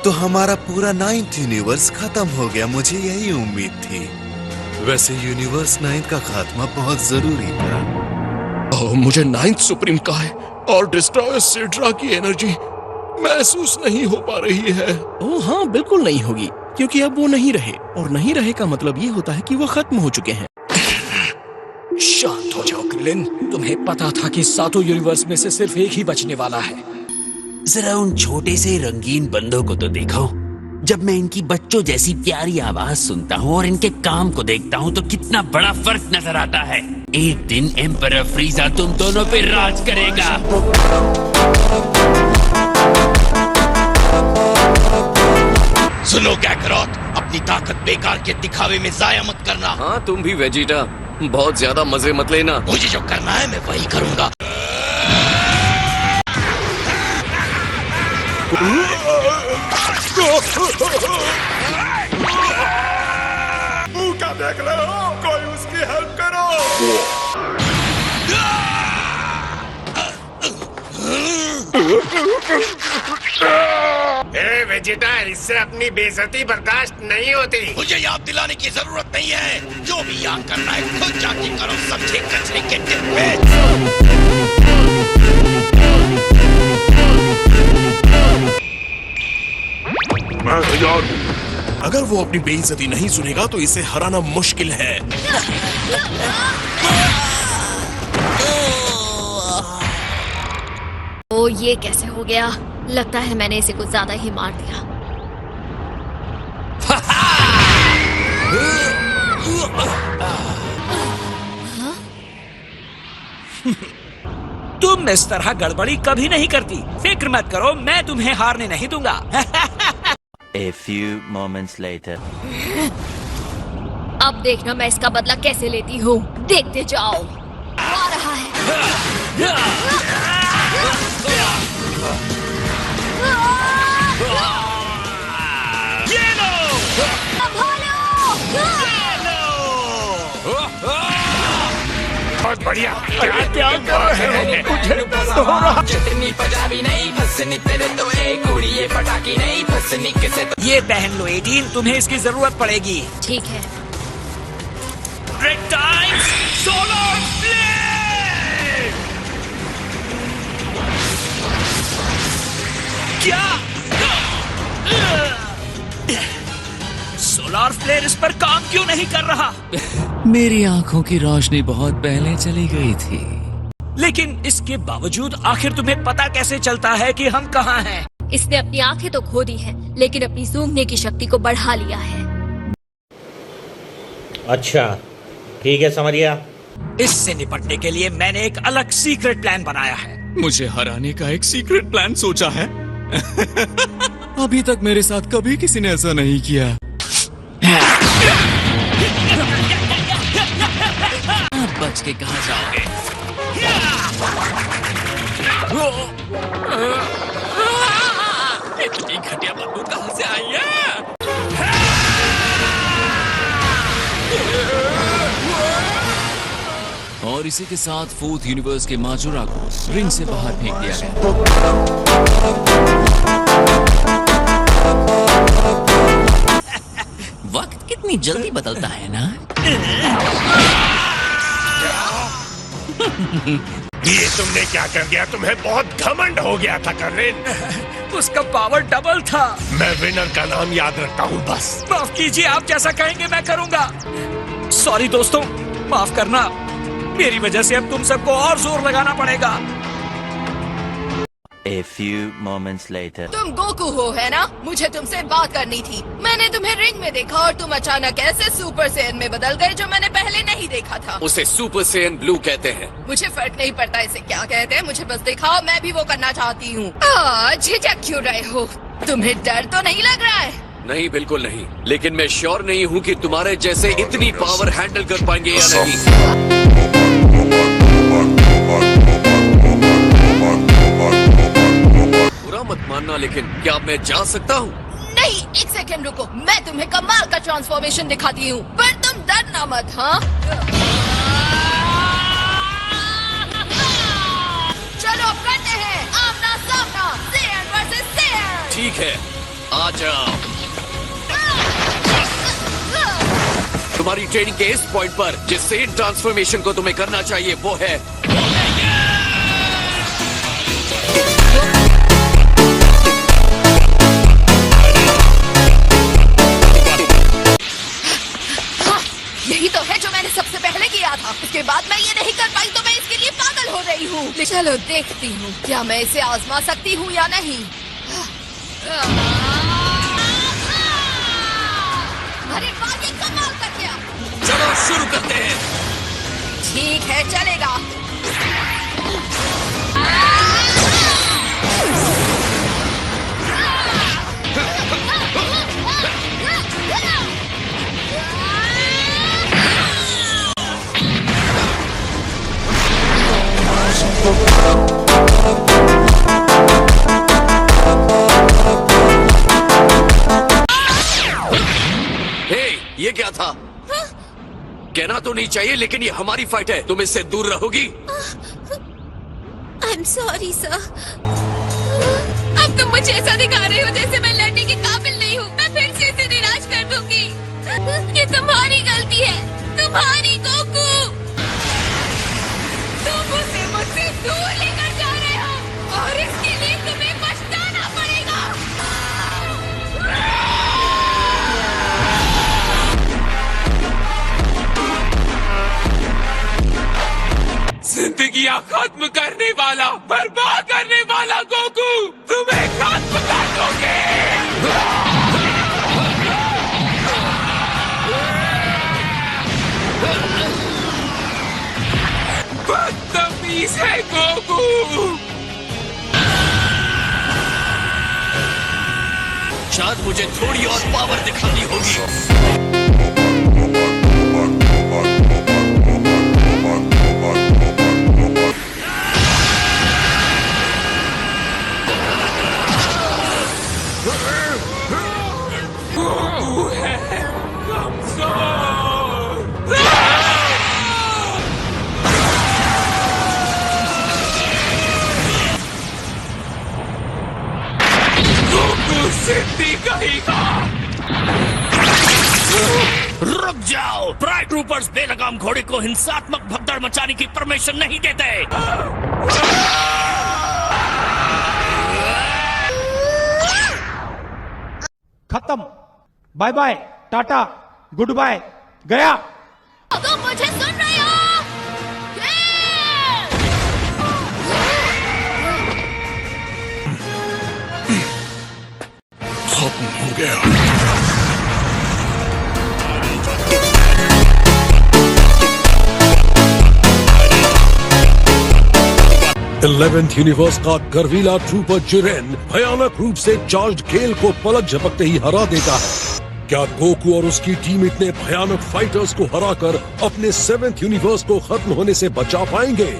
तो हमारा पूरा 9th यूनिवर्स खत्म हो गया। मुझे यही उम्मीद थी। वैसे यूनिवर्स 9 का खात्मा बहुत जरूरी था। ओह, मुझे 9th सुप्रीम का है और डिस्ट्रॉयर सिड्रा की एनर्जी महसूस नहीं हो पा रही है। ओह हाँ, बिल्कुल नहीं होगी, क्योंकि अब वो नहीं रहे, और नहीं रहे का मतलब ये होता है कि वो खत्म हो चुके हैं। शांत हो जाओ क्रिलिन, तुम्हें पता था कि सातों यूनिवर्स में से सिर्फ एक ही बचने वाला है। जरा उन छोटे से रंगीन बंदों को तो देखो। जब मैं इनकी बच्चों जैसी प्यारी आवाज सुनता हूँ और इनके काम को देखता हूँ तो कितना बड़ा फर्क नजर आता है। एक दिन एम्परर फ्रीजा तुम दोनों पे राज करेगा। सुनो कैकरॉट, अपनी ताकत बेकार के दिखावे में जाया मत करना। हाँ, तुम भी वेजिटा, बहुत ज्यादा मजे मत लेना। मुझे जो करना है मैं वही करूंगा। क्या देख रहे हो? कोई उसकी हेल्प करो। वेजिटा, इससे अपनी बेइज्जती बर्दाश्त नहीं होती। मुझे याद दिलाने की जरूरत नहीं है। जो भी याद करना है खुद जाके करो, समझे कचरे के डिब्बे। मैं तैयार हूँ। अगर वो अपनी बेइज्जती नहीं सुनेगा तो इसे हराना मुश्किल है। ओ, ये कैसे हो गया? लगता है मैंने इसे कुछ ज्यादा ही मार दिया। तुम इस तरह गड़बड़ी कभी नहीं करती। फिक्र मत करो, मैं तुम्हें हारने नहीं दूंगा। A few moments later. अब देखना मैं इसका बदला कैसे लेती हूँ। देखते जाओ। आ रहा है। बहुत बढ़िया। क्या कर रहे हो? चटनी पंजाबी नहीं फसनी तेरे तो एक उड़ी ये पटाखी नहीं फसनी किसे तो। ये पहन लो 18, तुम्हें इसकी जरूरत पड़ेगी। ठीक है। Break time, solar flare. क्या? सोलर फ्लेयर इस पर काम क्यों नहीं कर रहा? मेरी आंखों की रोशनी बहुत पहले चली गई थी। लेकिन इसके बावजूद आखिर तुम्हें पता कैसे चलता है कि हम कहाँ हैं? इसने अपनी आंखें तो खो दी हैं, लेकिन अपनी सूंघने की शक्ति को बढ़ा लिया है। अच्छा, ठीक है, समझ गया। इससे निपटने के लिए मैंने एक अलग सीक्रेट प्लान बनाया है। मुझे हराने का एक सीक्रेट प्लान सोचा है। अभी तक मेरे साथ कभी किसी ने ऐसा नहीं किया। आप बच के कहाँ जाओगे? इतनी घटिया बंदूक कहाँ से आई है? और इसी के साथ 4th यूनिवर्स के माजुरा को रिंग से बाहर फेंक दिया गया। वक्त कितनी जल्दी बदलता है ना? ये तुमने क्या कर दिया? तुम्हें बहुत घमंड हो गया था कर्लिन। उसका पावर डबल था। मैं विनर का नाम याद रखता हूँ बस। माफ कीजिए, आप जैसा कहेंगे मैं करूंगा। सॉरी दोस्तों, माफ करना। मेरी वजह से अब तुम सबको और जोर लगाना पड़ेगा। A few moments later. तुम गोकू हो, है ना? मुझे तुमसे बात करनी थी। मैंने तुम्हें रिंग में देखा और तुम अचानक ऐसे सुपर सैयन में बदल गए जो मैंने पहले नहीं देखा था। उसे सुपर सैयन ब्लू कहते हैं। मुझे फर्क नहीं पड़ता इसे क्या कहते हैं, मुझे बस दिखाओ, मैं भी वो करना चाहती हूँ। झिझक क्यों रहे हो? तुम्हें डर तो नहीं लग रहा है? नहीं, बिल्कुल नहीं। लेकिन मैं श्योर नहीं हूँ कि तुम्हारे जैसे इतनी पावर हैंडल कर पाएंगे या नहीं। बुरा मत मानना, लेकिन क्या मैं जा सकता हूँ? नहीं, एक सेकंड रुको, मैं तुम्हें कमाल का ट्रांसफॉर्मेशन दिखाती हूँ, पर तुम डरना मत। हाँ, चलो करते हैं आमना सामना, सैयन वर्सेस सैयन। ठीक है, आ जाओ। तुम्हारी ट्रेनिंग के इस पॉइंट पर जिस सेन ट्रांसफॉर्मेशन को तुम्हें करना चाहिए वो है यही तो है जो मैंने सबसे पहले किया था। उसके बाद मैं ये नहीं कर पाई तो मैं इसके लिए पागल हो रही हूँ। चलो देखती हूँ क्या मैं इसे आजमा सकती हूँ या नहीं। अरे वाह, ये कमाल का क्या। चलो शुरू करते हैं। ठीक है, चलेगा। ये क्या था? कहना तो नहीं चाहिए लेकिन ये हमारी फाइट है, तुम इससे दूर रहोगी। I'm sorry, sir. अब तुम मुझे ऐसा दिखा रहे हो जैसे मैं लड़ने के काबिल नहीं हूँ। मैं फिर से इसे निराश कर दूंगी। ये तुम्हारी गलती है, तुम्हारी गोकू। तुम उसे मुझसे दूर लेकर जा रहे हो और इसके लिए तुम्हें पछताना पड़ेगा। जिंदगियां खत्म करने वाला, बर्बाद करने वाला गोकू तुम्हें खत्म कर दोगे। बदतमीज है गोकू। शायद मुझे थोड़ी और पावर दिखानी होगी। रुक जाओ, प्राइड ट्रूपर्स बेलगाम घोड़े को हिंसात्मक भगदड़ मचाने की परमिशन नहीं देते। खत्म, bye bye, tata, good bye, गया। तुम मुझे सुन रहे हो? खत्म हो गया। 11th यूनिवर्स का गर्वीला ट्रूपर जिरेन भयानक रूप से चार्ज गेल को पलक झपकते ही हरा देता है। क्या गोकू और उसकी टीम इतने भयानक फाइटर्स को हराकर अपने 7th यूनिवर्स को खत्म होने से बचा पाएंगे?